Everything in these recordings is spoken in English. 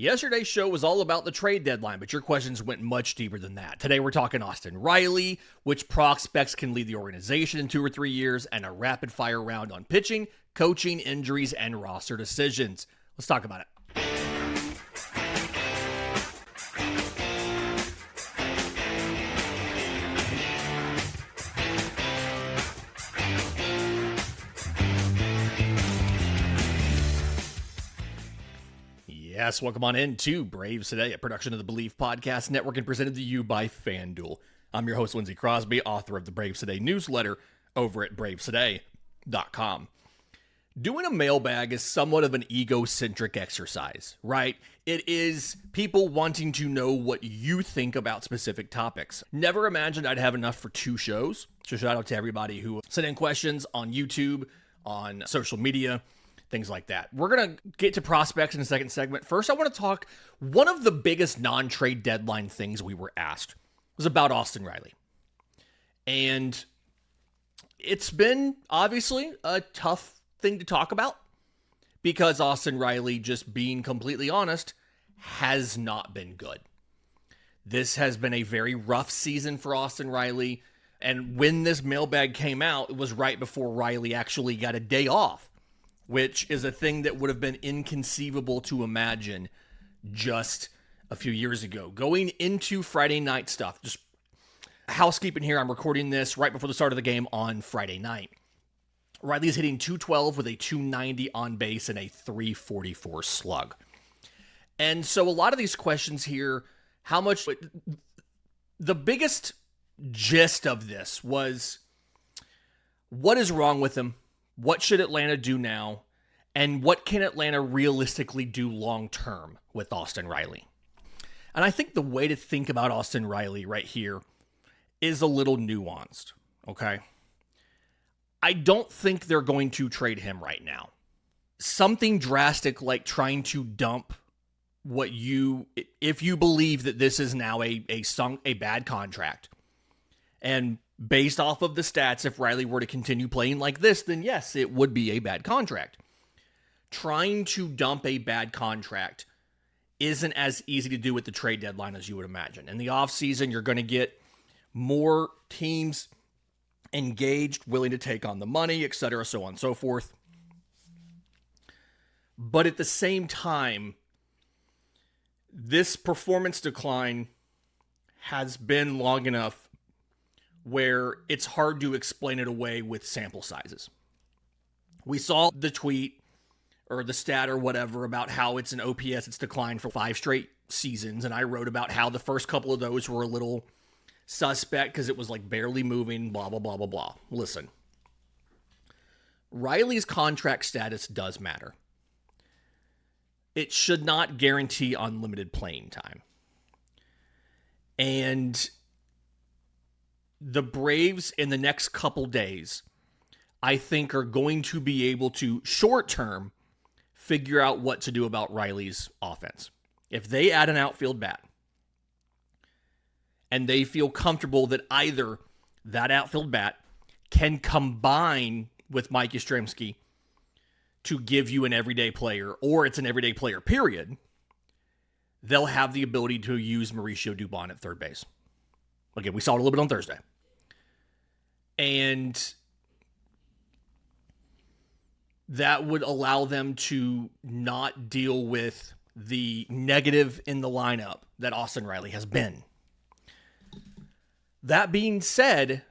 Yesterday's show was all about the trade deadline, but your questions went much deeper than that. Today we're talking Austin Riley, which prospects can lead the organization in 2 or 3 years, and a rapid-fire round on pitching, coaching, injuries, and roster decisions. Let's talk about it. Yes, welcome on in to Braves Today, a production of the Believe Podcast Network and presented to you by FanDuel. I'm your host, Lindsay Crosby, author of the Braves Today newsletter over at bravestoday.com. Doing a mailbag is somewhat of an egocentric exercise, right? It is people wanting to know what you think about specific topics. Never imagined I'd have enough for 2 shows. So shout out to everybody who sent in questions on YouTube, on social media, things like that. We're going to get to prospects in the second segment. First, I want to talk, one of the biggest non-trade deadline things we were asked was about Austin Riley. And it's been, obviously, a tough thing to talk about because Austin Riley, just being completely honest, has not been good. This has been a very rough season for Austin Riley. And when this mailbag came out, it was right before Riley actually got a day off, which is a thing that would have been inconceivable to imagine just a few years ago. Going into Friday night stuff, just housekeeping here, I'm recording this right before the start of the game on Friday night. Riley's hitting .212 with a .290 on base and a .344 slug. And so a lot of these questions here, how much, the biggest gist of this was, what is wrong with him? What should Atlanta do now? And what can Atlanta realistically do long-term with Austin Riley? And I think the way to think about Austin Riley right here is a little nuanced, okay? I don't think they're going to trade him right now. Something drastic like trying to dump if you believe that this is now a bad contract, and based off of the stats, if Riley were to continue playing like this, then yes, it would be a bad contract. Trying to dump a bad contract isn't as easy to do with the trade deadline as you would imagine. In the offseason, you're going to get more teams engaged, willing to take on the money, etc., so on and so forth. But at the same time, this performance decline has been long enough where it's hard to explain it away with sample sizes. We saw the tweet or the stat or whatever about how it's an OPS it's declined for 5 straight seasons, and I wrote about how the first couple of those were a little suspect because it was like barely moving, blah, blah, blah, blah, blah. Listen, Riley's contract status does matter. It should not guarantee unlimited playing time. And the Braves in the next couple days, I think, are going to be able to, short-term, figure out what to do about Riley's offense. If they add an outfield bat, and they feel comfortable that either that outfield bat can combine with Mike Yastrzemski to give you an everyday player, or it's an everyday player, period, they'll have the ability to use Mauricio Dubón at third base. Again, we saw it a little bit on Thursday. And that would allow them to not deal with the negative in the lineup that Austin Riley has been. That being said,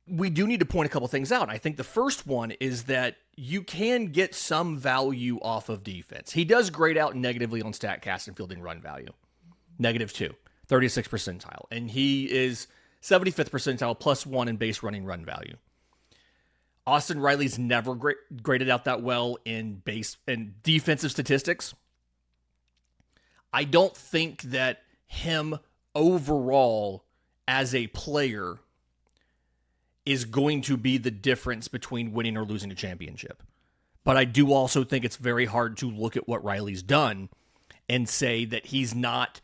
we do need to point a couple things out. I think the first one is that you can get some value off of defense. He does grade out negatively on StatCast and fielding run value. -2, 36th percentile. And he is 75th percentile, +1 in base running run value. Austin Riley's never graded out that well in base and defensive statistics. I don't think that him overall as a player is going to be the difference between winning or losing a championship. But I do also think it's very hard to look at what Riley's done and say that he's not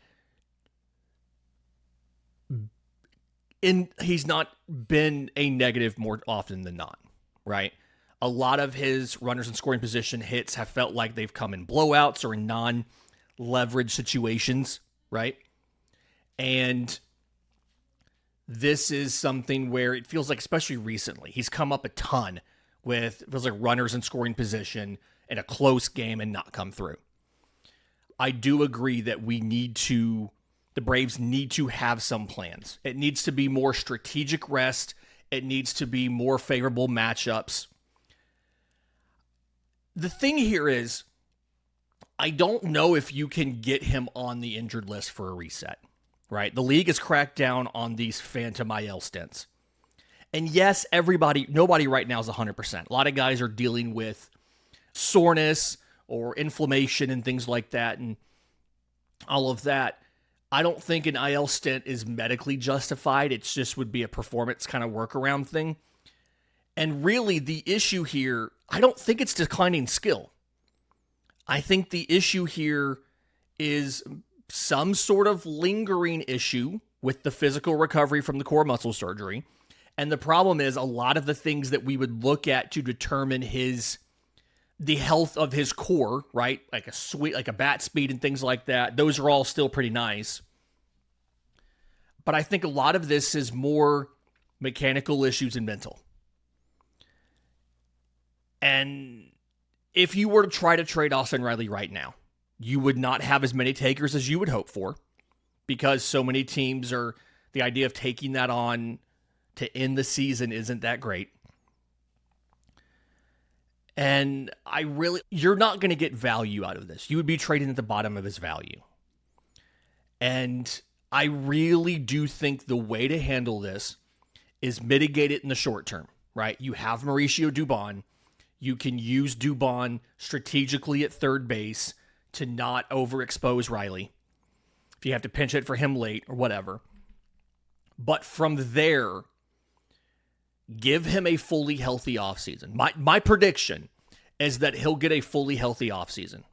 been a negative more often than not, right? A lot of his runners in scoring position hits have felt like they've come in blowouts or in leverage situations, right? And this is something where it feels like, especially recently, he's come up a ton with, it feels like runners in scoring position in a close game and not come through. I do agree that the Braves need to have some plans. It needs to be more strategic rest. It needs to be more favorable matchups. The thing here is, I don't know if you can get him on the injured list for a reset, right? The league has cracked down on these phantom IL stints. And yes, nobody right now is 100%. A lot of guys are dealing with soreness or inflammation and things like that and all of that. I don't think an IL stint is medically justified. It just would be a performance kind of workaround thing. And really, the issue here, I don't think it's declining skill. I think the issue here is some sort of lingering issue with the physical recovery from the core muscle surgery. And the problem is a lot of the things that we would look at to determine the health of his core, right? Like a bat speed and things like that. Those are all still pretty nice. But I think a lot of this is more mechanical issues and mental. And if you were to try to trade Austin Riley right now, you would not have as many takers as you would hope for, because so many teams the idea of taking that on to end the season isn't that great. And you're not going to get value out of this. You would be trading at the bottom of his value. And I really do think the way to handle this is mitigate it in the short term, right? You have Mauricio Dubón. You can use Dubón strategically at third base to not overexpose Riley. If you have to pinch it for him late or whatever. But from there, give him a fully healthy offseason. My prediction is that he'll get a fully healthy offseason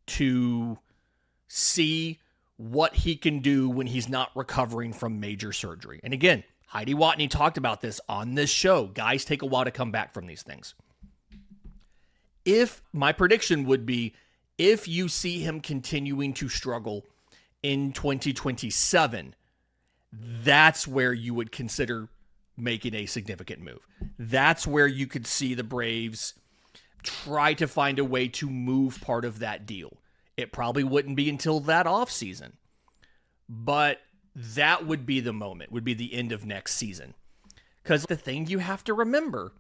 to see what he can do when he's not recovering from major surgery. And again, Heidi Watney talked about this on this show. Guys take a while to come back from these things. My prediction would be, if you see him continuing to struggle in 2027, that's where you would consider making a significant move. That's where you could see the Braves try to find a way to move part of that deal. It probably wouldn't be until that offseason, but that would be the moment, would be the end of next season. Because the thing you have to remember,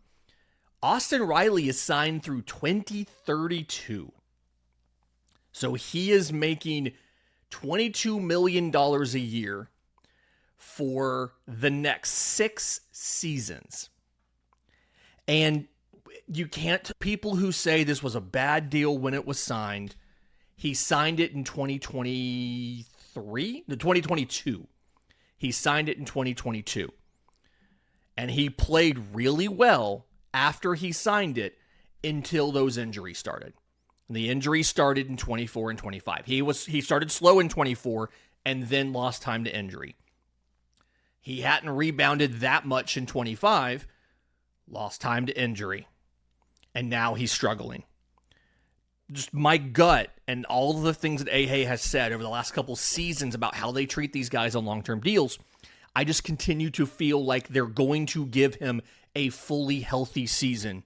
Austin Riley is signed through 2032. So he is making $22 million a year for the next 6 seasons. And you can't, people who say this was a bad deal when it was signed, he signed it in 2022. He signed it in 2022. And he played really well after he signed it until those injuries started. And the injuries started in 24 and 25. He started slow in 24 and then lost time to injury. He hadn't rebounded that much in 25, lost time to injury. And now he's struggling. Just my gut and all of the things that Ahe has said over the last couple seasons about how they treat these guys on long-term deals, I just continue to feel like they're going to give him a fully healthy season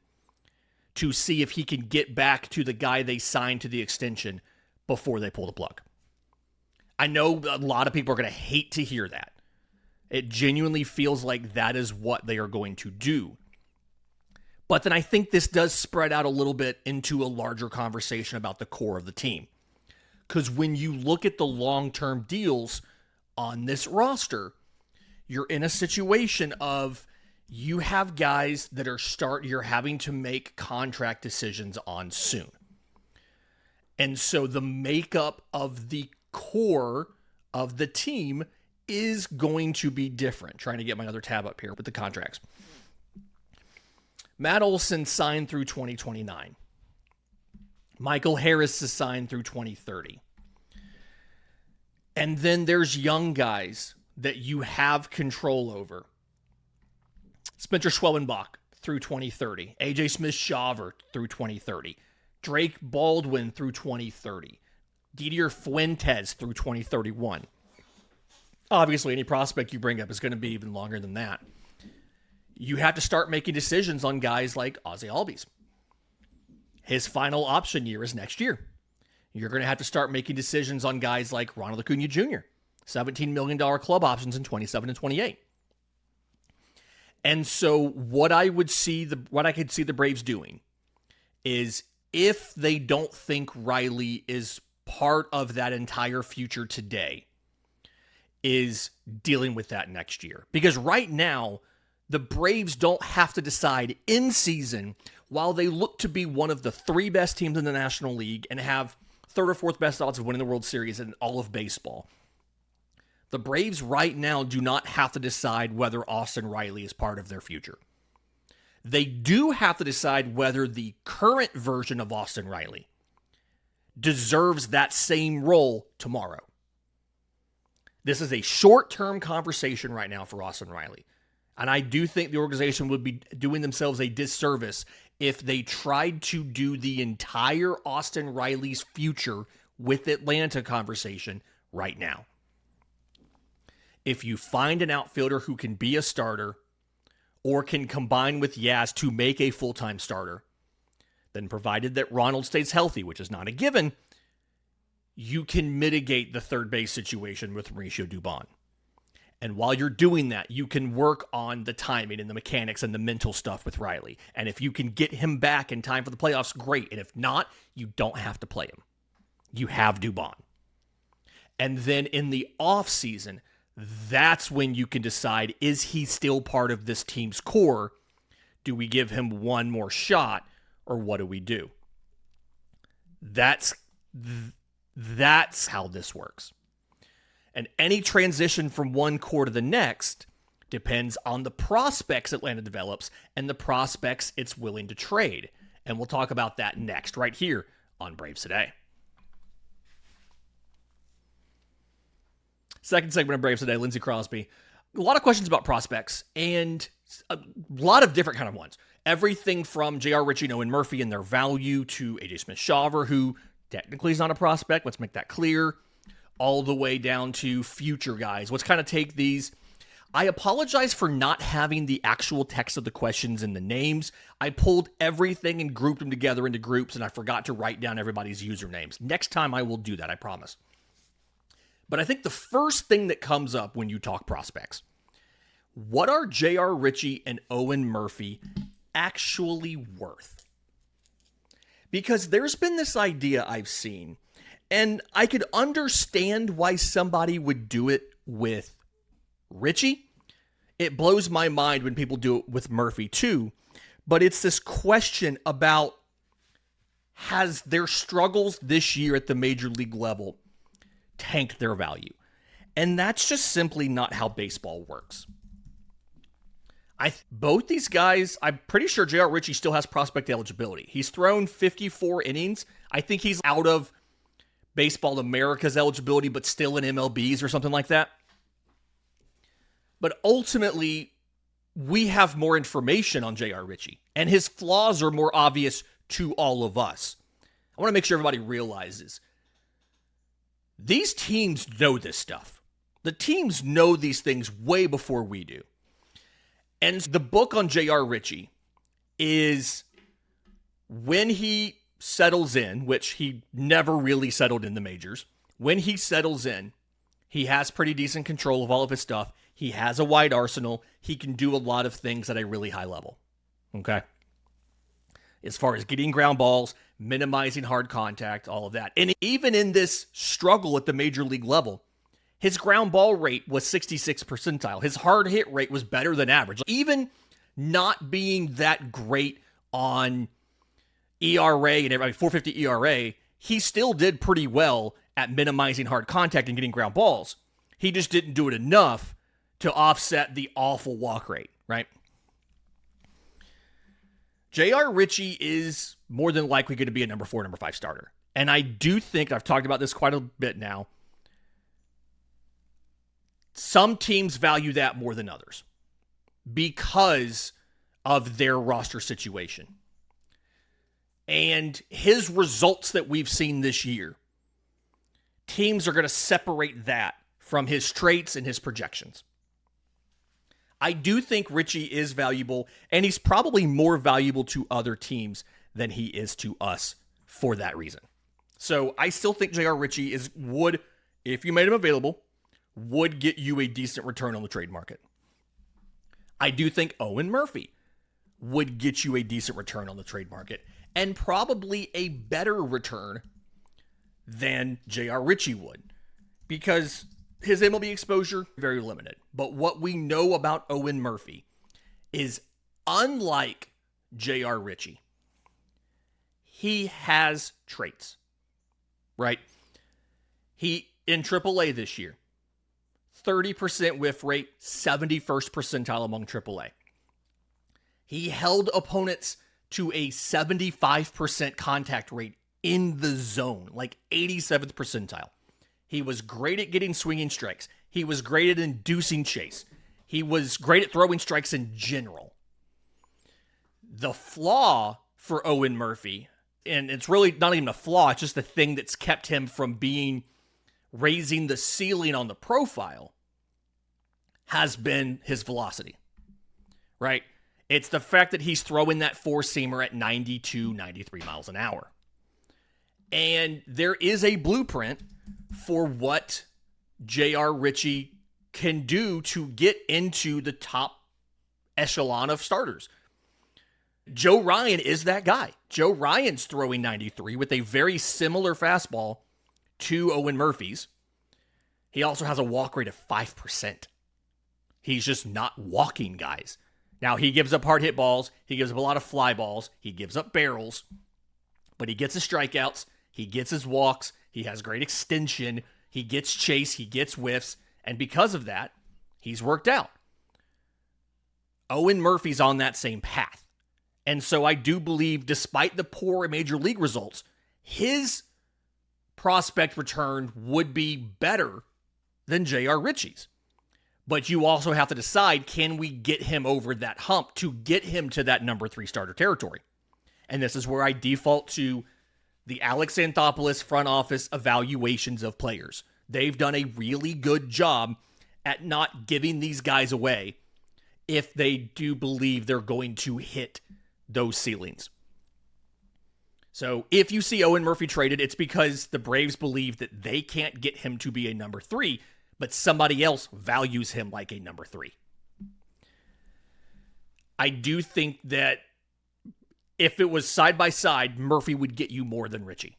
to see if he can get back to the guy they signed to the extension before they pull the plug. I know a lot of people are going to hate to hear that. It genuinely feels like that is what they are going to do. But then I think this does spread out a little bit into a larger conversation about the core of the team. Because when you look at the long-term deals on this roster, you're in a situation of you have guys that you're having to make contract decisions on soon. And so the makeup of the core of the team is going to be different. Trying to get my other tab up here with the contracts. Matt Olson signed through 2029. Michael Harris is signed through 2030. And then there's young guys that you have control over. Spencer Schwellenbach through 2030. AJ Smith-Shawver through 2030. Drake Baldwin through 2030. Didier Fuentes through 2031. Obviously, any prospect you bring up is going to be even longer than that. You have to start making decisions on guys like Ozzy Albies. His final option year is next year. You're going to have to start making decisions on guys like Ronald Acuna Jr., $17 million club options in 27 and 28. And so what I could see the Braves doing is, if they don't think Riley is part of that entire future today, is dealing with that next year. Because right now, the Braves don't have to decide in season, while they look to be one of the 3 best teams in the National League and have 3rd or 4th best odds of winning the World Series in all of baseball. The Braves right now do not have to decide whether Austin Riley is part of their future. They do have to decide whether the current version of Austin Riley deserves that same role tomorrow. This is a short-term conversation right now for Austin Riley. And I do think the organization would be doing themselves a disservice if they tried to do the entire Austin Riley's future with Atlanta conversation right now. If you find an outfielder who can be a starter or can combine with Yaz to make a full-time starter, then provided that Ronald stays healthy, which is not a given, you can mitigate the third base situation with Mauricio Dubón. And while you're doing that, you can work on the timing and the mechanics and the mental stuff with Riley. And if you can get him back in time for the playoffs, great. And if not, you don't have to play him. You have Dubón. And then in the offseason, that's when you can decide, is he still part of this team's core? Do we give him one more shot, or what do we do? That's how this works. And any transition from one core to the next depends on the prospects Atlanta develops and the prospects it's willing to trade. And we'll talk about that next, right here on Braves Today. Second segment of Braves Today, Lindsay Crosby. A lot of questions about prospects, and a lot of different kind of ones. Everything from J.R. Ritchie and Owen Murphy and their value to A.J. Smith-Shawver, who technically is not a prospect. Let's make that clear. All the way down to future guys. Let's kind of take these. I apologize for not having the actual text of the questions and the names. I pulled everything and grouped them together into groups, and I forgot to write down everybody's usernames. Next time I will do that, I promise. But I think the first thing that comes up when you talk prospects, what are J.R. Ritchie and Owen Murphy actually worth? Because there's been this idea I've seen, and I could understand why somebody would do it with Ritchie. It blows my mind when people do it with Murphy too. But it's this question about, has their struggles this year at the major league level tanked their value? And that's just simply not how baseball works. Both these guys, I'm pretty sure J.R. Ritchie still has prospect eligibility. He's thrown 54 innings. I think he's out of Baseball America's eligibility, but still in MLB's or something like that. But ultimately, we have more information on J.R. Ritchie, and his flaws are more obvious to all of us. I want to make sure everybody realizes these teams know this stuff. The teams know these things way before we do. And the book on J.R. Ritchie is when he settles in, which he never really settled in the majors. When he settles in, he has pretty decent control of all of his stuff. He has a wide arsenal. He can do a lot of things at a really high level. Okay? As far as getting ground balls, minimizing hard contact, all of that. And even in this struggle at the major league level, his ground ball rate was 66th percentile. His hard hit rate was better than average. Even not being that great on ERA and everybody, 4.50 ERA, he still did pretty well at minimizing hard contact and getting ground balls. He just didn't do it enough to offset the awful walk rate, right? J.R. Ritchie is more than likely going to be a number 4, number 5 starter. And I do think, I've talked about this quite a bit now, some teams value that more than others because of their roster situation. And his results that we've seen this year teams are going to separate that from his traits and his projections. I do think Ritchie is valuable, and he's probably more valuable to other teams than he is to us for that reason. So I still think J.R. Ritchie would, if you made him available, would get you a decent return on the trade market. I do think Owen Murphy would get you a decent return on the trade market, and probably a better return than J.R. Ritchie would, because his MLB exposure, very limited. But what we know about Owen Murphy is, unlike J.R. Ritchie, he has traits, right? He, in AAA this year, 30% whiff rate, 71st percentile among AAA. He held opponents to a 75% contact rate in the zone, like 87th percentile. He was great at getting swinging strikes. He was great at inducing chase. He was great at throwing strikes in general. The flaw for Owen Murphy, and it's really not even a flaw, it's just the thing that's kept him from raising the ceiling on the profile, has been his velocity, right? It's the fact that he's throwing that four-seamer at 92, 93 miles an hour. And there is a blueprint for what J.R. Ritchie can do to get into the top echelon of starters. Joe Ryan is that guy. Joe Ryan's throwing 93 with a very similar fastball to Owen Murphy's. He also has a walk rate of 5%. He's just not walking guys. Now, he gives up hard hit balls. He gives up a lot of fly balls. He gives up barrels. But he gets his strikeouts. He gets his walks. He has great extension. He gets chase. He gets whiffs. And because of that, he's worked out. Owen Murphy's on that same path. And so I do believe, despite the poor major league results, his prospect return would be better than J.R. Ritchie's. But you also have to decide, can we get him over that hump to get him to that number 3 starter territory? And this is where I default to the Alex Anthopoulos front office evaluations of players. They've done a really good job at not giving these guys away if they do believe they're going to hit those ceilings. So if you see Owen Murphy traded, it's because the Braves believe that they can't get him to be a number 3, but somebody else values him like a number 3. I do think that if it was side by side, Murphy would get you more than Ritchie.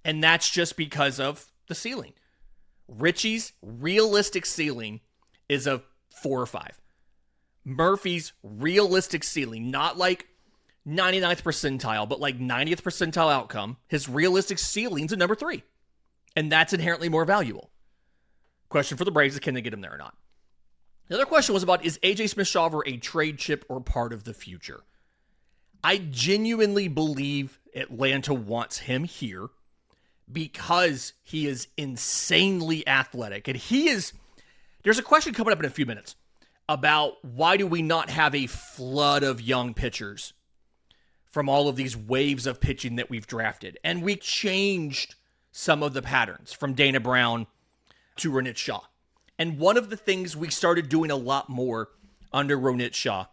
And that's just because of the ceiling. Ritchie's realistic ceiling is a 4 or 5. Murphy's realistic ceiling, not like 99th percentile, but like 90th percentile outcome, his realistic ceiling's a number 3. And that's inherently more valuable. Question for the Braves is, can they get him there or not? The other question was about, is AJ Smith-Shawver a trade chip or part of the future? I genuinely believe Atlanta wants him here because he is insanely athletic. And there's a question coming up in a few minutes about why do we not have a flood of young pitchers from all of these waves of pitching that we've drafted. And we changed some of the patterns from Dana Brown to Ronit Shaw. And one of the things we started doing a lot more under Ronit Shaw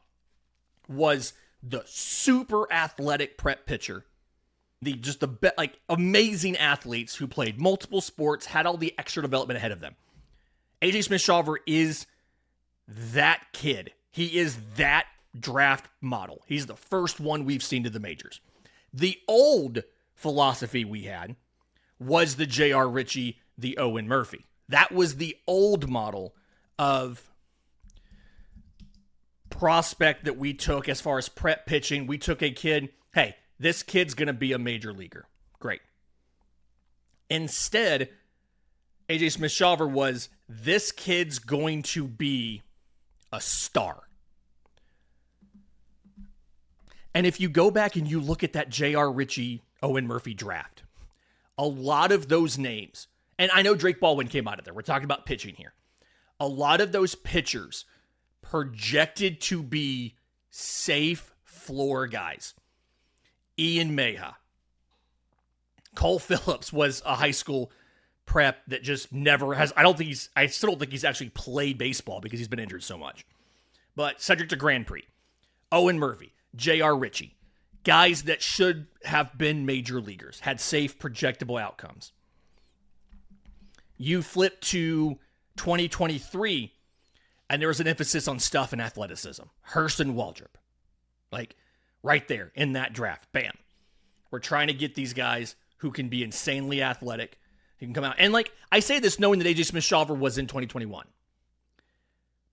was the super athletic prep pitcher. Amazing athletes who played multiple sports, had all the extra development ahead of them. AJ Smith-Shawver is that kid. He is that draft model. He's the first one we've seen to the majors. The old philosophy we had was the J.R. Ritchie, the Owen Murphy. That was the old model of prospect that we took as far as prep pitching. We took a kid, hey, this kid's going to be a major leaguer. Great. Instead, AJ Smith-Shawver was, this kid's going to be a star. And if you go back and you look at that J.R. Ritchie, Owen Murphy draft, a lot of those names, and I know Drake Baldwin came out of there. We're talking about pitching here. A lot of those pitchers projected to be safe floor guys. Ian Meha. Cole Phillips was a high school prep that just never has. I still don't think he's actually played baseball because he's been injured so much. But Cedric Grand Prix, Owen Murphy, J.R. Ritchie, guys that should have been major leaguers, had safe, projectable outcomes. You flip to 2023, and there was an emphasis on stuff and athleticism. Hurst and Waldrop. Like, right there in that draft. Bam. We're trying to get these guys who can be insanely athletic, who can come out. And, like, I say this knowing that A.J. Smith-Shawver was in 2021.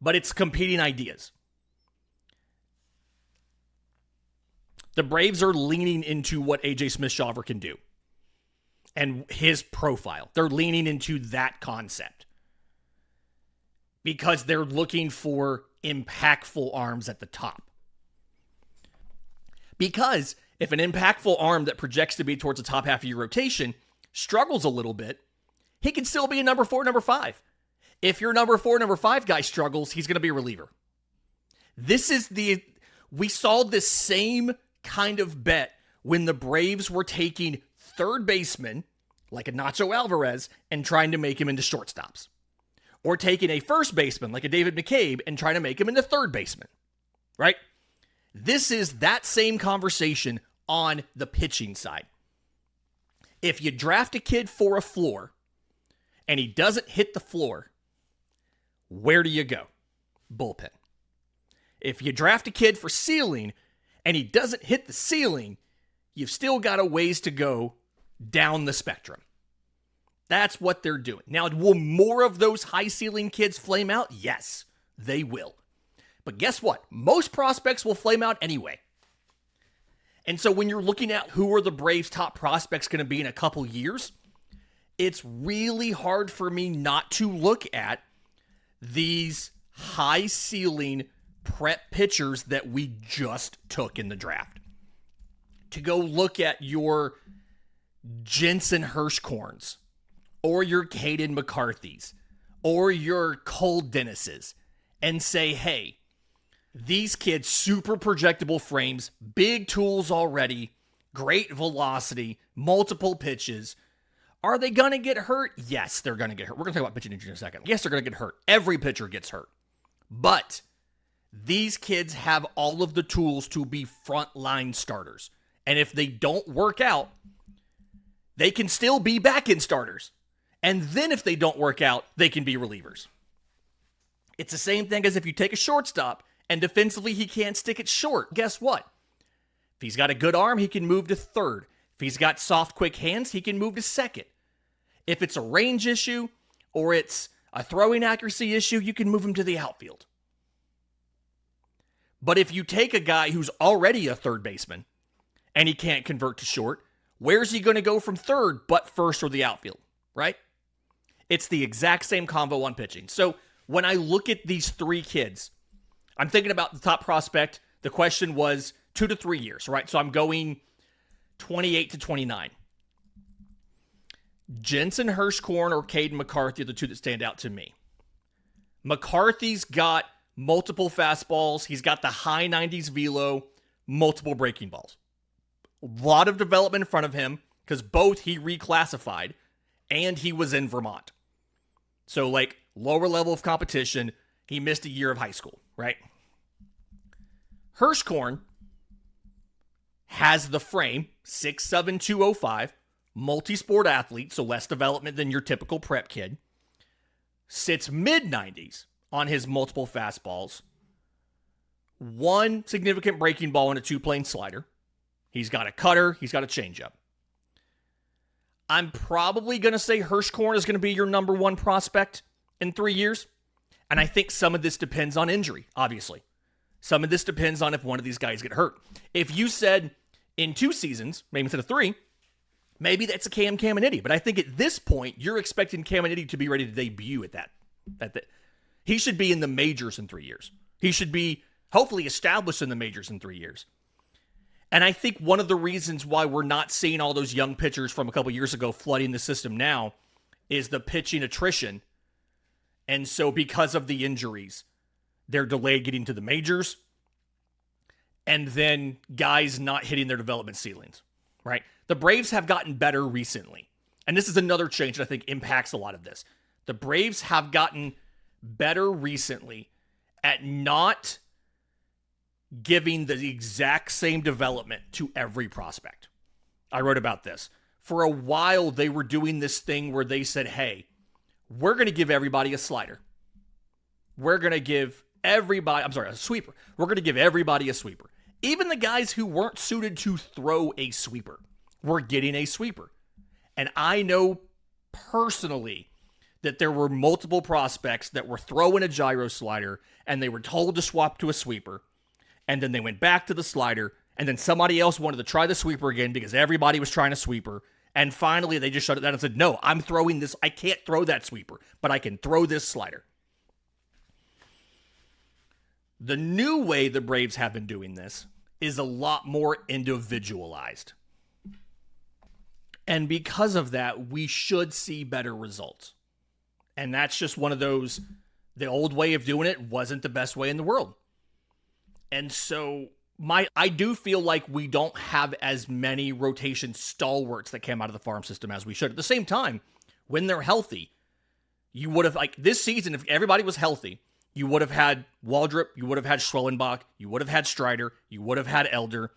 But it's competing ideas. The Braves are leaning into what A.J. Smith-Shawver can do and his profile. They're leaning into that concept because they're looking for impactful arms at the top. Because if an impactful arm that projects to be towards the top half of your rotation struggles a little bit, he can still be a number 4, number 5. If your number 4, number 5 guy struggles, he's going to be a reliever. We saw this same kind of bet when the Braves were taking third baseman like a Nacho Alvarez and trying to make him into shortstops. Or taking a first baseman like a David McCabe and trying to make him into third baseman. Right? This is that same conversation on the pitching side. If you draft a kid for a floor and he doesn't hit the floor, where do you go? Bullpen. If you draft a kid for ceiling and he doesn't hit the ceiling, you've still got a ways to go down the spectrum. That's what they're doing. Now, will more of those high ceiling kids flame out? Yes, they will. But guess what? Most prospects will flame out anyway. And so when you're looking at who are the Braves' top prospects going to be in a couple years, it's really hard for me not to look at these high ceiling prep pitchers that we just took in the draft. To go look at your Jensen Hirschkorns, or your Caden McCarthys, or your Cole Dennises, and say, hey, these kids, super projectable frames, big tools already, great velocity, multiple pitches. Are they going to get hurt? Yes, they're going to get hurt. We're going to talk about pitching injury in a second. Yes, they're going to get hurt. Every pitcher gets hurt. But these kids have all of the tools to be frontline starters. And if they don't work out, they can still be back-end starters. And then if they don't work out, they can be relievers. It's the same thing as if you take a shortstop and defensively he can't stick it short. Guess what? If he's got a good arm, he can move to third. If he's got soft, quick hands, he can move to second. If it's a range issue or it's a throwing accuracy issue, you can move him to the outfield. But if you take a guy who's already a third baseman and he can't convert to short, where's he going to go from third but first or the outfield, right? It's the exact same combo on pitching. So when I look at these three kids, I'm thinking about the top prospect. The question was 2 to 3 years, right? So I'm going 28 to 29. Jensen Hirschkorn or Caden McCarthy are the two that stand out to me. McCarthy's got multiple fastballs. He's got the high 90s velo, multiple breaking balls. A lot of development in front of him because both he reclassified and he was in Vermont. So like lower level of competition, he missed a year of high school, right? Hirschkorn has the frame, 6'7", 205, multi-sport athlete, so less development than your typical prep kid. Sits mid-90s on his multiple fastballs. One significant breaking ball and a two-plane slider. He's got a cutter. He's got a changeup. I'm probably going to say Hirschkorn is going to be your number one prospect in 3 years. And I think some of this depends on injury, obviously. Some of this depends on if one of these guys get hurt. If you said in 2 seasons, maybe instead of 3, maybe that's a Caminiti. But I think at this point, you're expecting Caminiti to be ready to debut at that. He should be in the majors in 3 years. He should be hopefully established in the majors in 3 years. And I think one of the reasons why we're not seeing all those young pitchers from a couple years ago flooding the system now is the pitching attrition. And so because of the injuries, they're delayed getting to the majors. And then guys not hitting their development ceilings, right? The Braves have gotten better recently. and this is another change that I think impacts a lot of this. The Braves have gotten better recently at not giving the exact same development to every prospect. I wrote about this. For a while, they were doing this thing where they said, hey, we're going to give everybody a slider. We're going to give a sweeper. We're going to give everybody a sweeper. Even the guys who weren't suited to throw a sweeper were getting a sweeper. And I know personally that there were multiple prospects that were throwing a gyro slider and they were told to swap to a sweeper. And then they went back to the slider, and then somebody else wanted to try the sweeper again because everybody was trying a sweeper. And finally, they just shut it down and said, no, I'm throwing this. I can't throw that sweeper, but I can throw this slider. The new way the Braves have been doing this is a lot more individualized. And because of that, we should see better results. And that's just one of those, the old way of doing it wasn't the best way in the world. And so I do feel like we don't have as many rotation stalwarts that came out of the farm system as we should. At the same time, when they're healthy, you would have, like this season, if everybody was healthy, you would have had Waldrop, you would have had Schwellenbach, you would have had Strider, you would have had Elder,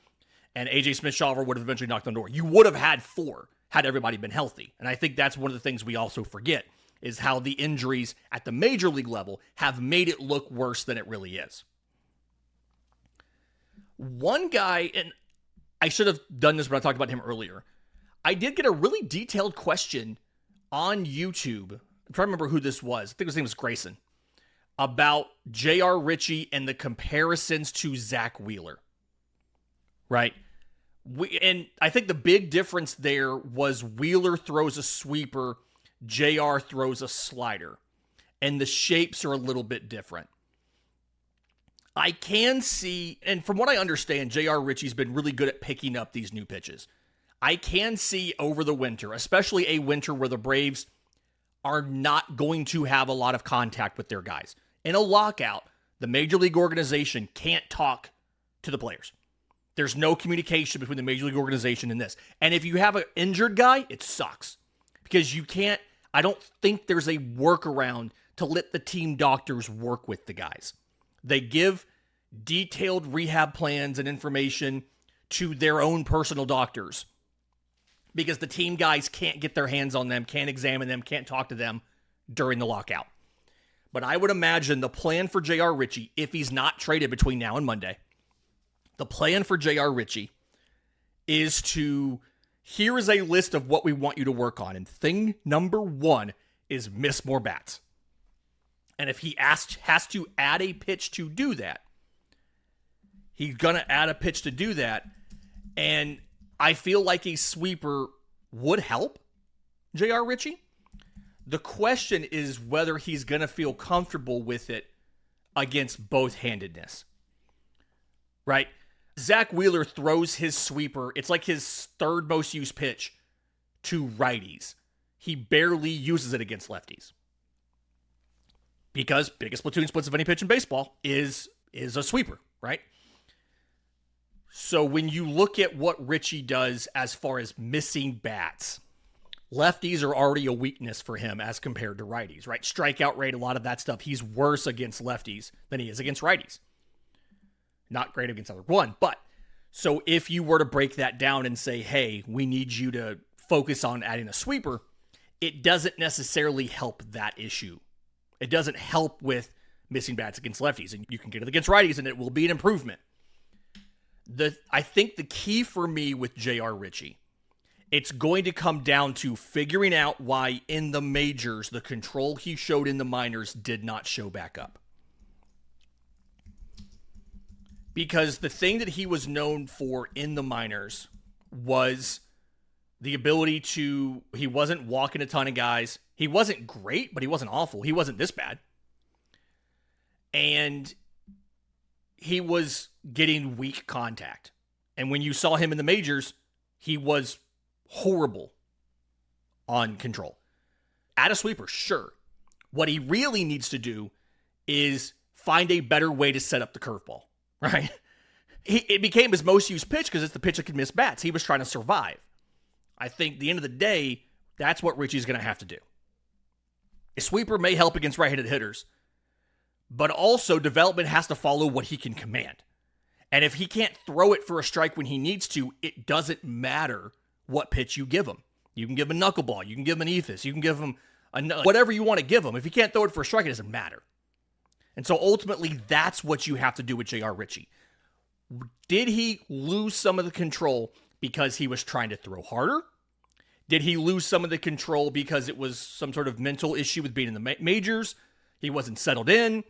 and AJ Smith-Shawver would have eventually knocked on the door. You would have had 4 had everybody been healthy. And I think that's one of the things we also forget is how the injuries at the major league level have made it look worse than it really is. One guy, and I should have done this when I talked about him earlier, I did get a really detailed question on YouTube. I'm trying to remember who this was. I think his name was Grayson. About J.R. Ritchie and the comparisons to Zach Wheeler. Right? And I think the big difference there was Wheeler throws a sweeper, J.R. throws a slider. And the shapes are a little bit different. I can see, and from what I understand, J.R. Ritchie's been really good at picking up these new pitches. I can see over the winter, especially a winter where the Braves are not going to have a lot of contact with their guys. In a lockout, the Major League organization can't talk to the players. There's no communication between the Major League organization and this. And if you have an injured guy, it sucks. Because I don't think there's a workaround to let the team doctors work with the guys. They give detailed rehab plans and information to their own personal doctors because the team guys can't get their hands on them, can't examine them, can't talk to them during the lockout. But I would imagine the plan for J.R. Ritchie, if he's not traded between now and Monday, the plan for J.R. Ritchie is here is a list of what we want you to work on. And thing number 1 is miss more bats. And if he has to add a pitch to do that, he's going to add a pitch to do that. And I feel like a sweeper would help J.R. Ritchie. The question is whether he's going to feel comfortable with it against both-handedness. Right? Zach Wheeler throws his sweeper. It's like his third most used pitch to righties. He barely uses it against lefties. Because biggest platoon splits of any pitch in baseball is a sweeper, right? So when you look at what Ritchie does as far as missing bats, lefties are already a weakness for him as compared to righties, right? Strikeout rate, a lot of that stuff, he's worse against lefties than he is against righties. Not great against either one, but so if you were to break that down and say, hey, we need you to focus on adding a sweeper, it doesn't necessarily help that issue. It doesn't help with missing bats against lefties, and you can get it against righties, and it will be an improvement. I think the key for me with J.R. Ritchie, it's going to come down to figuring out why in the majors, the control he showed in the minors did not show back up. Because the thing that he was known for in the minors was the ability he wasn't walking a ton of guys. He wasn't great, but he wasn't awful. He wasn't this bad. And he was getting weak contact. And when you saw him in the majors, he was horrible on control. Add a sweeper, sure. What he really needs to do is find a better way to set up the curveball, right? It became his most used pitch because it's the pitch that could miss bats. He was trying to survive. I think at the end of the day, That's what Ritchie's going to have to do. A sweeper may help against right-handed hitters, but also development has to follow what he can command. And if he can't throw it for a strike when he needs to, it doesn't matter what pitch you give him. You can give him a knuckleball, you can give him an ephus, you can give him whatever you want to give him. If he can't throw it for a strike, it doesn't matter. And so ultimately, that's what you have to do with J.R. Ritchie. Did he lose some of the control because he was trying to throw harder? Did he lose some of the control because it was some sort of mental issue with being in the majors? He wasn't settled in?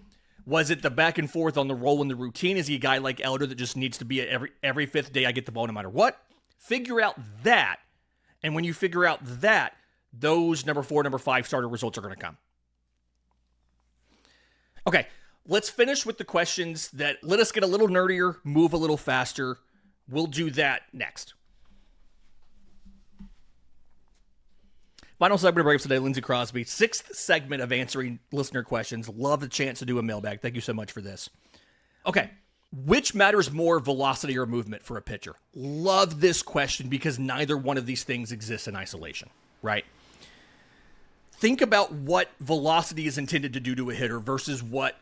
Was it the back and forth on the roll and the routine? Is he a guy like Elder that just needs to be at every fifth day I get the ball no matter what? Figure out that. And when you figure out that, those number 4, number 5 starter results are going to come. Okay, let's finish with the questions that let us get a little nerdier, move a little faster. We'll do that next. Final segment of Braves Today, Lindsay Crosby. 6th segment of answering listener questions. Love the chance to do a mailbag. Thank you so much for this. Okay, which matters more, velocity or movement for a pitcher? Love this question because neither one of these things exists in isolation, right? Think about what velocity is intended to do to a hitter versus what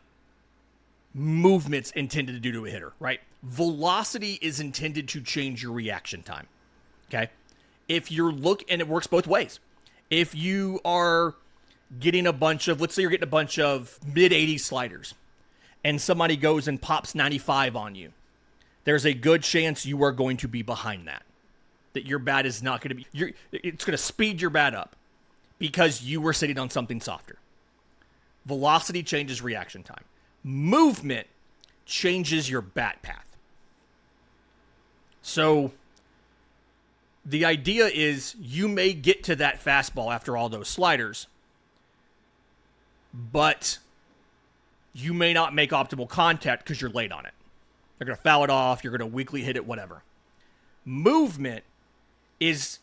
movement's intended to do to a hitter, right? Velocity is intended to change your reaction time, okay? If you're and it works both ways. If you are getting let's say you're getting a bunch of mid-80s sliders, and somebody goes and pops 95 on you, there's a good chance you are going to be behind that. That your bat is not going to be, it's going to speed your bat up because you were sitting on something softer. Velocity changes reaction time. Movement changes your bat path. So the idea is you may get to that fastball after all those sliders, but you may not make optimal contact because you're late on it. You're going to foul it off. You're going to weakly hit it, whatever. Movement is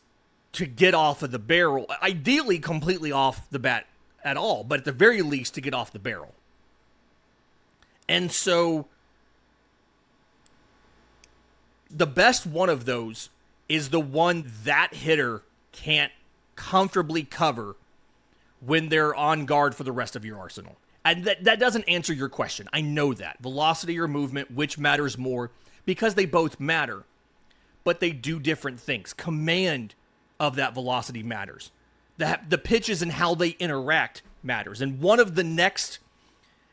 to get off of the barrel, ideally completely off the bat at all, but at the very least to get off the barrel. And so the best one of those is the one that hitter can't comfortably cover when they're on guard for the rest of your arsenal. And that doesn't answer your question. I know that. Velocity or movement, which matters more? Because they both matter, but they do different things. Command of that velocity matters. The pitches and how they interact matters. And one of the next,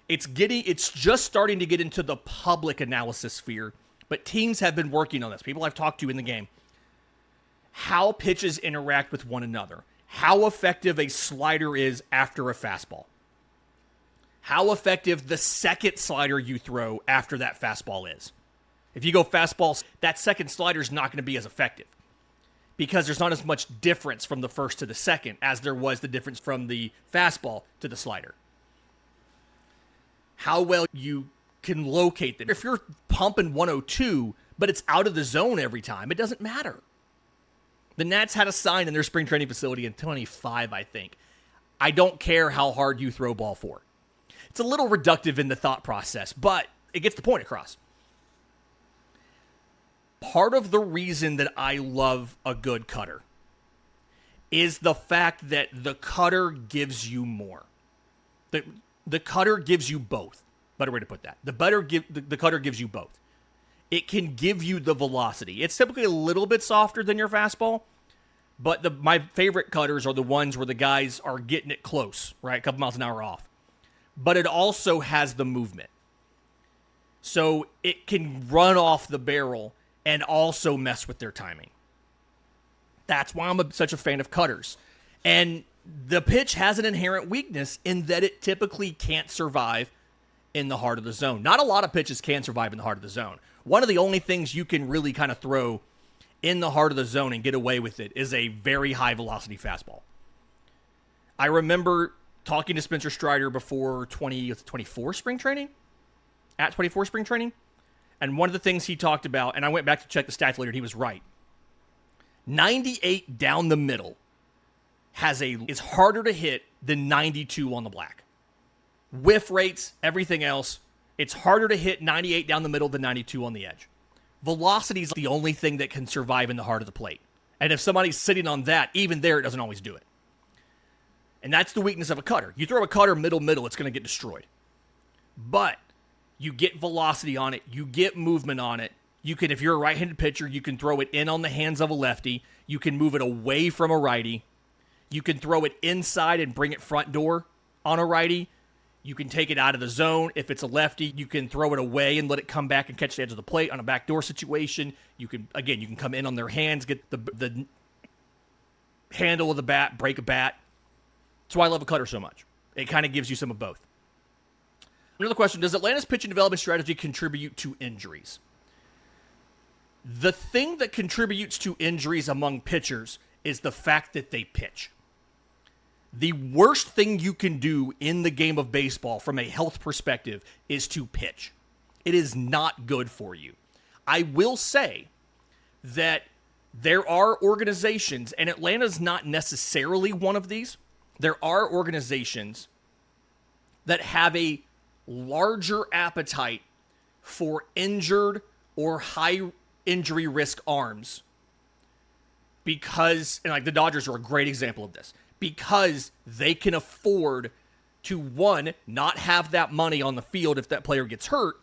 it's just starting to get into the public analysis sphere, but teams have been working on this. People I've talked to in the game. How pitches interact with one another. How effective a slider is after a fastball. How effective the second slider you throw after that fastball is. If you go fastball, that second slider is not going to be as effective because there's not as much difference from the first to the second as there was the difference from the fastball to the slider. How well you can locate them. If you're pumping 102, but it's out of the zone every time, it doesn't matter. The Nats had a sign in their spring training facility in 25, I think. I don't care how hard you throw ball 4. It's a little reductive in the thought process, but it gets the point across. Part of the reason that I love a good cutter is the fact that the cutter gives you more. The cutter gives you both. Better way to put that. The cutter gives you both. It can give you the velocity. It's typically a little bit softer than your fastball, but my favorite cutters are the ones where the guys are getting it close, right? A couple miles an hour off. But it also has the movement. So it can run off the barrel and also mess with their timing. That's why I'm such a fan of cutters. And the pitch has an inherent weakness in that it typically can't survive in the heart of the zone. Not a lot of pitches can survive in the heart of the zone. One of the only things you can really kind of throw in the heart of the zone and get away with it is a very high velocity fastball. I remember talking to Spencer Strider before 24 spring training, and one of the things he talked about, and I went back to check the stats later, and he was right. 98 down the middle is harder to hit than 92 on the black. Whiff rates, everything else, it's harder to hit 98 down the middle than 92 on the edge. Velocity is the only thing that can survive in the heart of the plate. And if somebody's sitting on that, even there, it doesn't always do it. And that's the weakness of a cutter. You throw a cutter middle, it's going to get destroyed. But you get velocity on it. You get movement on it. You can, if you're a right-handed pitcher, you can throw it in on the hands of a lefty. You can move it away from a righty. You can throw it inside and bring it front door on a righty. You can take it out of the zone. If it's a lefty, you can throw it away and let it come back and catch the edge of the plate on a backdoor situation. You can come in on their hands, get the handle of the bat, break a bat. That's why I love a cutter so much. It kind of gives you some of both. Another question, does Atlanta's pitching development strategy contribute to injuries? The thing that contributes to injuries among pitchers is the fact that they pitch. The worst thing you can do in the game of baseball from a health perspective is to pitch. It is not good for you. I will say that there are organizations, and Atlanta's not necessarily one of these. There are organizations that have a larger appetite for injured or high injury risk arms because, and like the Dodgers are a great example of this, because they can afford to, one, not have that money on the field if that player gets hurt,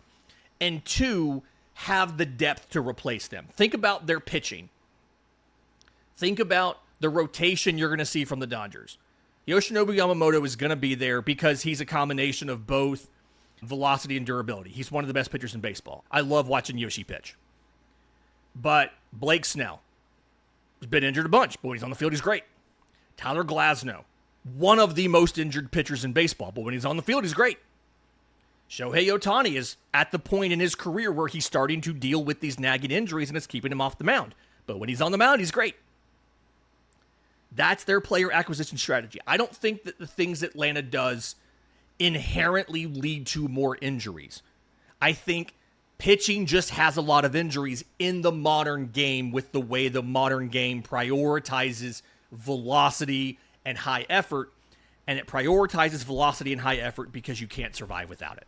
and two, have the depth to replace them. Think about their pitching. Think about the rotation you're going to see from the Dodgers. Yoshinobu Yamamoto is going to be there because he's a combination of both velocity and durability. He's one of the best pitchers in baseball. I love watching Yoshi pitch. But Blake Snell has been injured a bunch, but when he's on the field, he's great. Tyler Glasnow, one of the most injured pitchers in baseball, but when he's on the field, he's great. Shohei Ohtani is at the point in his career where he's starting to deal with these nagging injuries and it's keeping him off the mound. But when he's on the mound, he's great. That's their player acquisition strategy. I don't think that the things Atlanta does inherently lead to more injuries. I think pitching just has a lot of injuries in the modern game with the way the modern game prioritizes velocity and high effort, and it prioritizes velocity and high effort because you can't survive without it.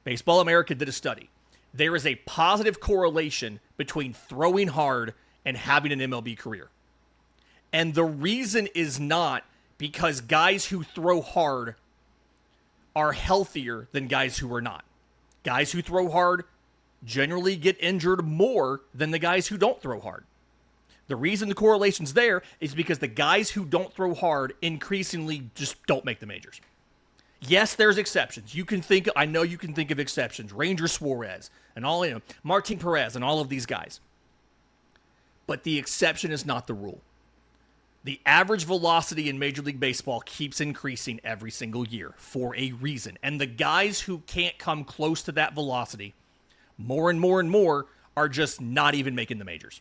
Baseball America did a study. There is a positive correlation between throwing hard and having an MLB career. And the reason is not because guys who throw hard are healthier than guys who are not. Guys who throw hard generally get injured more than the guys who don't throw hard. The reason the correlation's there is because the guys who don't throw hard increasingly just don't make the majors. Yes, there's exceptions. I know you can think of exceptions. Ranger Suarez and all, Martin Perez and all of these guys. But the exception is not the rule. The average velocity in Major League Baseball keeps increasing every single year for a reason. And the guys who can't come close to that velocity, more and more and more, are just not even making the majors.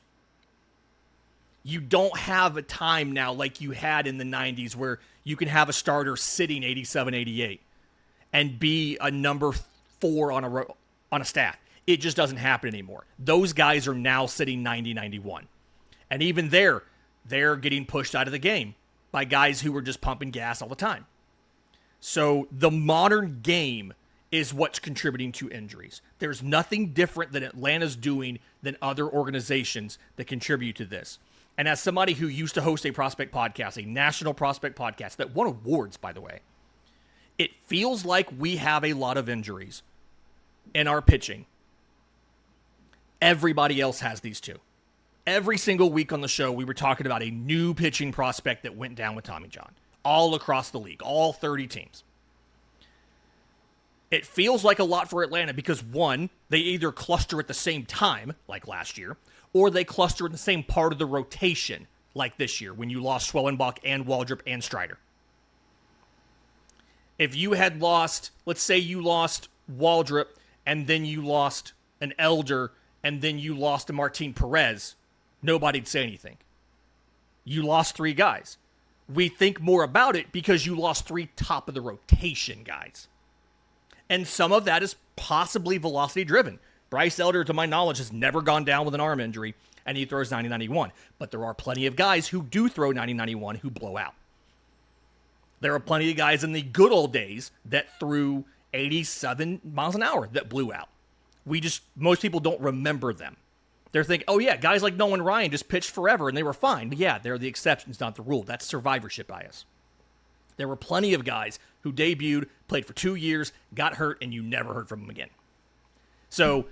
You don't have a time now like you had in the 90s where you can have a starter sitting 87, 88 and be a number 4 on a staff. It just doesn't happen anymore. Those guys are now sitting 90, 91. And even they're getting pushed out of the game by guys who are just pumping gas all the time. So the modern game is what's contributing to injuries. There's nothing different that Atlanta's doing than other organizations that contribute to this. And as somebody who used to host a prospect podcast, a national prospect podcast that won awards, by the way, it feels like we have a lot of injuries in our pitching. Everybody else has these too. Every single week on the show, we were talking about a new pitching prospect that went down with Tommy John, all across the league, all 30 teams. It feels like a lot for Atlanta because, one, they either cluster at the same time, like last year, or they cluster in the same part of the rotation, like this year, when you lost Schwellenbach and Waldrop and Strider. If you had lost, let's say you lost Waldrop, and then you lost an Elder, and then you lost a Martin Perez, nobody'd say anything. You lost 3 guys. We think more about it because you lost 3 top of the rotation guys. And some of that is possibly velocity driven. Bryce Elder, to my knowledge, has never gone down with an arm injury, and he throws 90-91. But there are plenty of guys who do throw 90-91 who blow out. There are plenty of guys in the good old days that threw 87 miles an hour that blew out. Most people don't remember them. They're thinking, oh yeah, guys like Nolan Ryan just pitched forever and they were fine. But yeah, they're the exceptions, not the rule. That's survivorship bias. There were plenty of guys who debuted, played for 2 years, got hurt, and you never heard from them again. So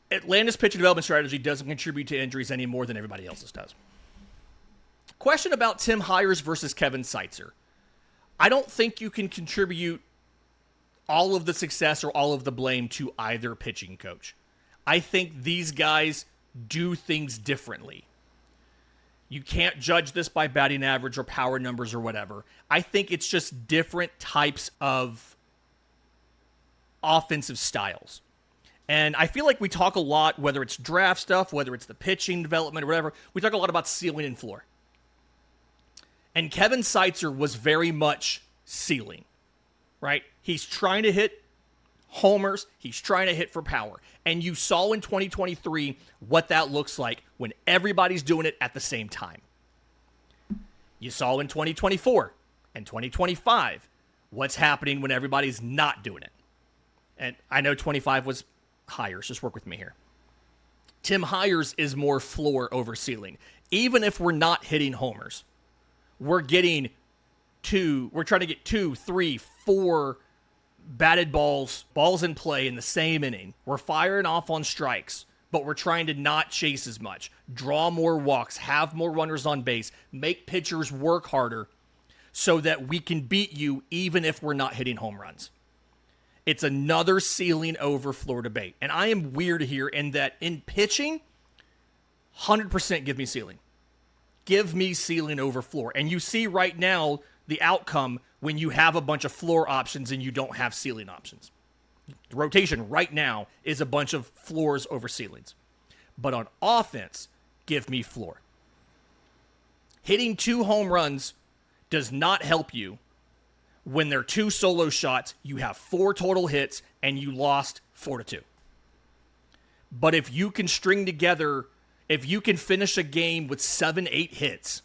Atlanta's pitch and development strategy doesn't contribute to injuries any more than everybody else's does. Question about Tim Hyers versus Kevin Seitzer. I don't think you can contribute all of the success or all of the blame to either pitching coach. I think these guys do things differently. You can't judge this by batting average or power numbers or whatever. I think it's just different types of offensive styles. And I feel like we talk a lot, whether it's draft stuff, whether it's the pitching development or whatever, we talk a lot about ceiling and floor. And Kevin Seitzer was very much ceiling, right? He's trying to hit homers. He's trying to hit for power. And you saw in 2023 what that looks like when everybody's doing it at the same time. You saw in 2024 and 2025 what's happening when everybody's not doing it. And I know 25 was Hyers. Just work with me here. Tim Hyers is more floor over ceiling. Even if we're not hitting homers, we're trying to get 2, 3, 4 batted balls in play in the same inning. We're firing off on strikes, but we're trying to not chase as much, draw more walks, have more runners on base, make pitchers work harder so that we can beat you even if we're not hitting home runs. It's another ceiling over floor debate. And I am weird here in that in pitching, 100% give me ceiling. Give me ceiling over floor. And you see right now the outcome when you have a bunch of floor options and you don't have ceiling options. The rotation right now is a bunch of floors over ceilings. But on offense, give me floor. Hitting 2 home runs does not help you when they're 2 solo shots, you have 4 total hits, and you lost 4-2. But if you can string together, if you can finish a game with 7, 8 hits,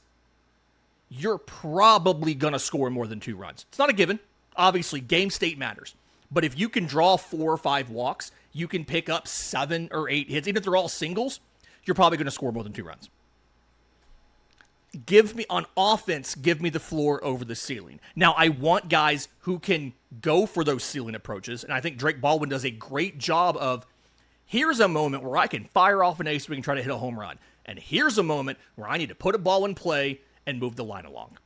you're probably going to score more than 2 runs. It's not a given. Obviously, game state matters. But if you can draw 4 or 5 walks, you can pick up 7 or 8 hits. Even if they're all singles, you're probably going to score more than 2 runs. On offense, give me the floor over the ceiling. Now, I want guys who can go for those ceiling approaches, and I think Drake Baldwin does a great job of, here's a moment where I can fire off an ace, we can try to hit a home run. And here's a moment where I need to put a ball in play and move the line along.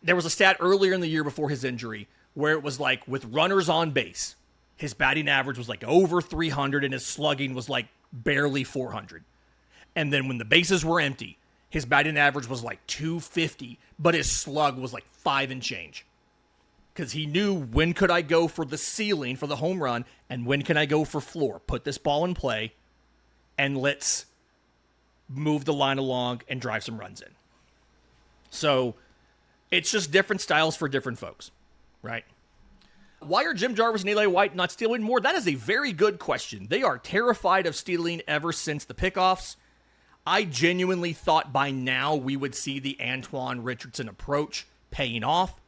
There was a stat earlier in the year before his injury where it was like with runners on base, his batting average was like over 300 and his slugging was like barely 400. And then when the bases were empty, his batting average was like 250, but his slug was like 5 and change. Because he knew, when could I go for the ceiling for the home run, and when can I go for floor? Put this ball in play, and let's move the line along and drive some runs in. So it's just different styles for different folks, right? Why are Jim Jarvis and Eli White not stealing more? That is a very good question. They are terrified of stealing ever since the pickoffs. I genuinely thought by now we would see the Antoine Richardson approach paying off.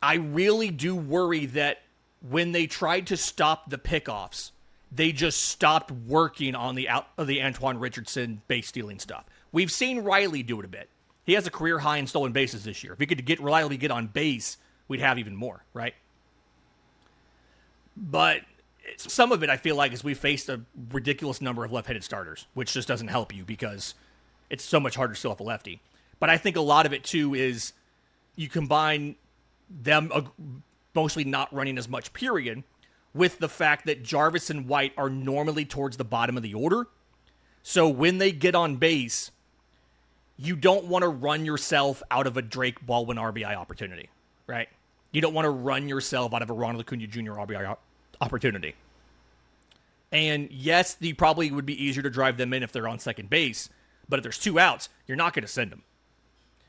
I really do worry that when they tried to stop the pickoffs, they just stopped working on the Antoine Richardson base stealing stuff. We've seen Riley do it a bit. He has a career high in stolen bases this year. If he could reliably get on base, we'd have even more, right? But some of it, I feel like, is we faced a ridiculous number of left-handed starters, which just doesn't help you because it's so much harder to steal off a lefty. But I think a lot of it, too, is you combine them mostly not running as much, period, with the fact that Jarvis and White are normally towards the bottom of the order. So when they get on base, you don't want to run yourself out of a Drake Baldwin RBI opportunity, right? You don't want to run yourself out of a Ronald Acuna Jr. RBI opportunity. And yes, you probably would be easier to drive them in if they're on second base, but if there's 2 outs, you're not going to send them.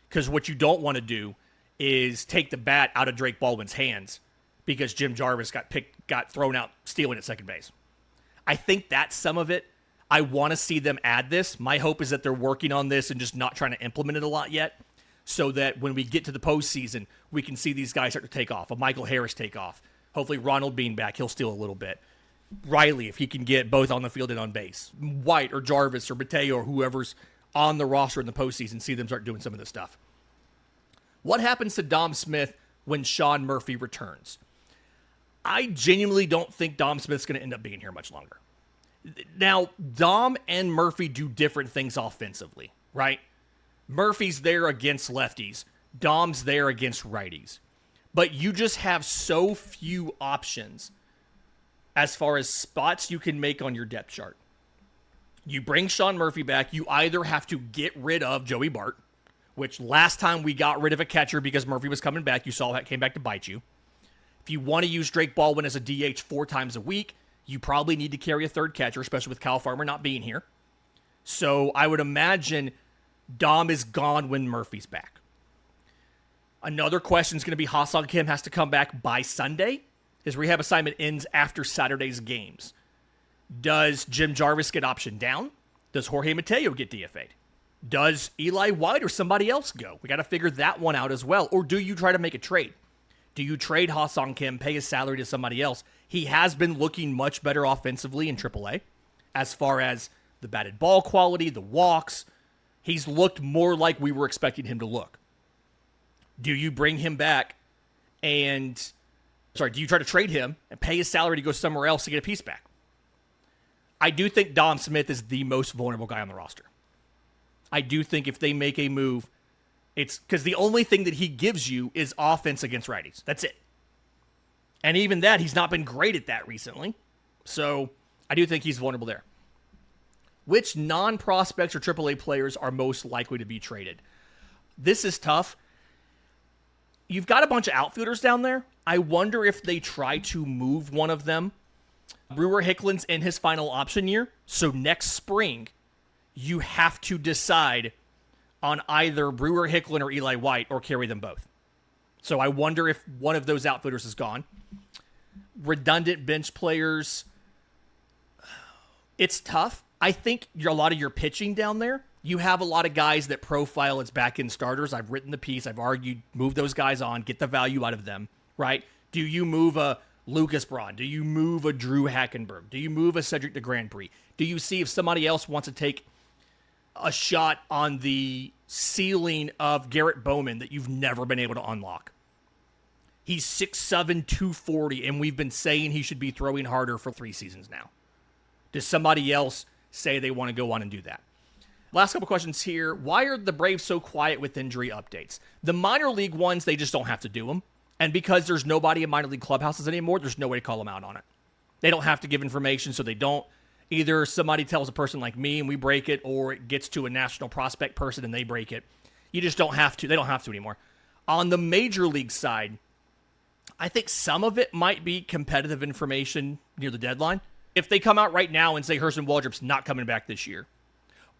Because what you don't want to do is take the bat out of Drake Baldwin's hands because Jim Jarvis got thrown out stealing at second base. I think that's some of it. I want to see them add this. My hope is that they're working on this and just not trying to implement it a lot yet, so that when we get to the postseason, we can see these guys start to take off. A Michael Harris take off. Hopefully Ronald being back, he'll steal a little bit. Riley, if he can get both on the field and on base. White or Jarvis or Mateo or whoever's on the roster in the postseason, see them start doing some of this stuff. What happens to Dom Smith when Sean Murphy returns? I genuinely don't think Dom Smith's going to end up being here much longer. Now, Dom and Murphy do different things offensively, right? Murphy's there against lefties. Dom's there against righties. But you just have so few options as far as spots you can make on your depth chart. You bring Sean Murphy back, you either have to get rid of Joey Bart, which last time we got rid of a catcher because Murphy was coming back, you saw that came back to bite you. If you want to use Drake Baldwin as a DH 4 times a week, you probably need to carry a third catcher, especially with Kyle Farmer not being here. So I would imagine Dom is gone when Murphy's back. Another question is going to be Ha-Seong Kim has to come back by Sunday. His rehab assignment ends after Saturday's games. Does Jim Jarvis get optioned down? Does Jorge Mateo get DFA'd? Does Eli White or somebody else go? We got to figure that one out as well. Or do you try to make a trade? Do you trade Ha-Seong Kim, pay his salary to somebody else? He has been looking much better offensively in AAA as far as the batted ball quality, the walks. He's looked more like we were expecting him to look. Do you bring him back do you try to trade him and pay his salary to go somewhere else to get a piece back? I do think Dom Smith is the most vulnerable guy on the roster. I do think if they make a move, it's because the only thing that he gives you is offense against righties. That's it. And even that, he's not been great at that recently. So I do think he's vulnerable there. Which non-prospects or AAA players are most likely to be traded? This is tough. You've got a bunch of outfielders down there. I wonder if they try to move one of them. Brewer Hicklin's in his final option year. So next spring, you have to decide on either Brewer Hicklin or Eli White or carry them both. So I wonder if one of those outfielders is gone. Redundant bench players, it's tough. I think a lot of your pitching down there, you have a lot of guys that profile as back-end starters. I've written the piece. I've argued, move those guys on, get the value out of them, right? Do you move a Lucas Braun? Do you move a Drew Hackenberg? Do you move a Cedric de Grand Prix? Do you see if somebody else wants to take a shot on the ceiling of Garrett Bowman that you've never been able to unlock? He's 6'7", 240, and we've been saying he should be throwing harder for 3 seasons now. Does somebody else say they want to go on and do that? Last couple questions here. Why are the Braves so quiet with injury updates? The minor league ones, they just don't have to do them. And because there's nobody in minor league clubhouses anymore, there's no way to call them out on it. They don't have to give information, so they don't. Either somebody tells a person like me and we break it, or it gets to a national prospect person and they break it. You just don't have to. They don't have to anymore. On the major league side, I think some of it might be competitive information near the deadline. If they come out right now and say Hurston Waldrop's not coming back this year,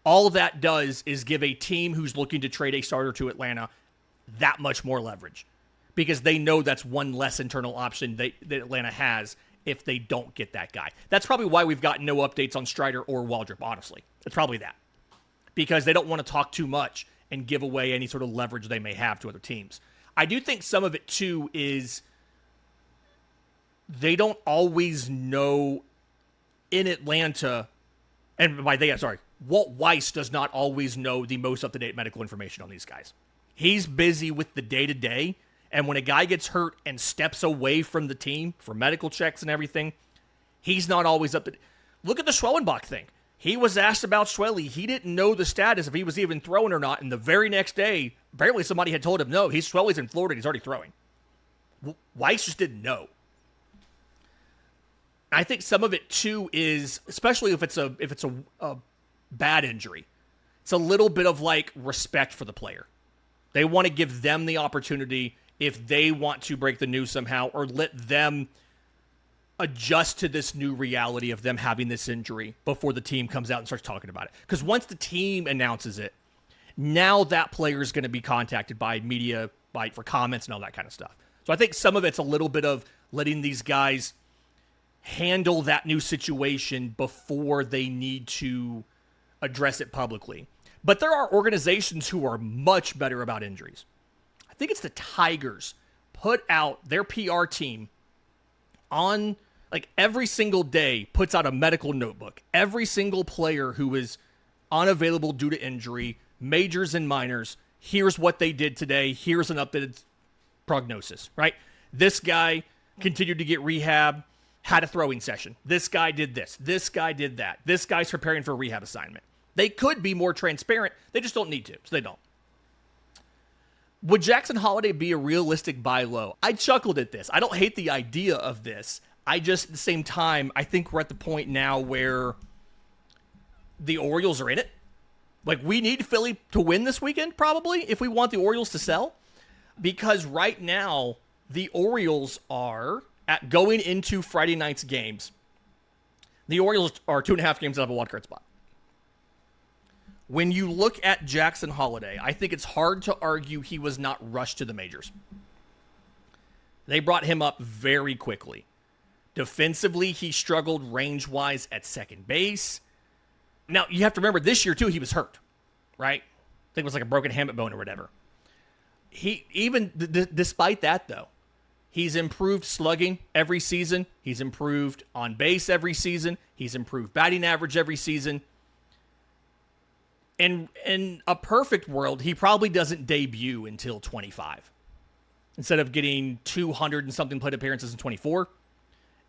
all that does is give a team who's looking to trade a starter to Atlanta that much more leverage, because they know that's one less internal option that Atlanta has if they don't get that guy. That's probably why we've got no updates on Strider or Waldrop, honestly. It's probably that. Because they don't want to talk too much and give away any sort of leverage they may have to other teams. I do think some of it, too, is they don't always know in Atlanta, and by they, sorry, Walt Weiss does not always know the most up-to-date medical information on these guys. He's busy with the day-to-day, and when a guy gets hurt and steps away from the team for medical checks and everything, he's not always up to... Look at the Schwellenbach thing. He was asked about Schwelly. He didn't know the status, if he was even throwing or not, and the very next day, apparently somebody had told him, no, Schwelly's in Florida, he's already throwing. Weiss just didn't know. I think some of it, too, is, especially if it's a bad injury, it's a little bit of, like, respect for the player. They want to give them the opportunity if they want to break the news somehow, or let them adjust to this new reality of them having this injury before the team comes out and starts talking about it. Because once the team announces it, now that player is going to be contacted by media for comments and all that kind of stuff. So I think some of it's a little bit of letting these guys handle that new situation before they need to address it publicly. But there are organizations who are much better about injuries. I think it's the Tigers put out their PR team on, like, every single day puts out a medical notebook. Every single player who is unavailable due to injury, majors and minors, here's what they did today. Here's an updated prognosis, right? This guy continued to get rehab, had a throwing session. This guy did this. This guy did that. This guy's preparing for a rehab assignment. They could be more transparent. They just don't need to, so they don't. Would Jackson Holliday be a realistic buy low? I chuckled at this. I don't hate the idea of this. I just, at the same time, I think we're at the point now where the Orioles are in it. Like, we need Philly to win this weekend, probably, if we want the Orioles to sell. Because right now, the Orioles are, at going into Friday night's games, the Orioles are 2.5 games out of a wildcard spot. When you look at Jackson Holliday, I think it's hard to argue he was not rushed to the majors. They brought him up very quickly. Defensively, he struggled range-wise at second base. Now, you have to remember, this year, too, he was hurt, right? I think it was like a broken hamate bone or whatever. Despite that, though, he's improved slugging every season. He's improved on base every season. He's improved batting average every season. In a perfect world, he probably doesn't debut until 25. Instead of getting 200 and something plate appearances in 24.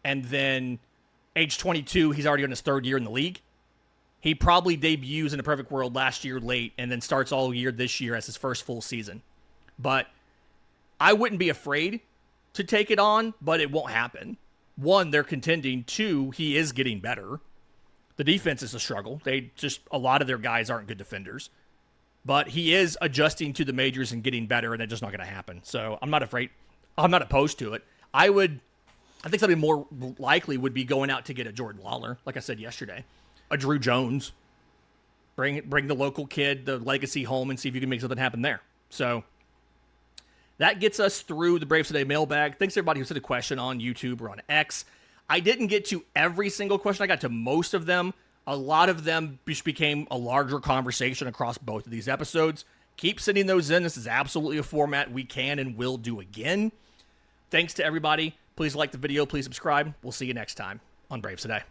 And then age 22, he's already on his third year in the league. He probably debuts in a perfect world last year late and then starts all year this year as his first full season. But I wouldn't be afraid to take it on, but it won't happen. One, they're contending. Two, he is getting better. The defense is a struggle. A lot of their guys aren't good defenders. But he is adjusting to the majors and getting better, and it's just not going to happen. So I'm not afraid. I'm not opposed to it. I think something more likely would be going out to get a Jordan Lawler, like I said yesterday. A Drew Jones. Bring the local kid, the legacy home, and see if you can make something happen there. So that gets us through the Braves Today mailbag. Thanks to everybody who sent a question on YouTube or on X. I didn't get to every single question. I got to most of them. A lot of them just became a larger conversation across both of these episodes. Keep sending those in. This is absolutely a format we can and will do again. Thanks to everybody. Please like the video. Please subscribe. We'll see you next time on Braves Today.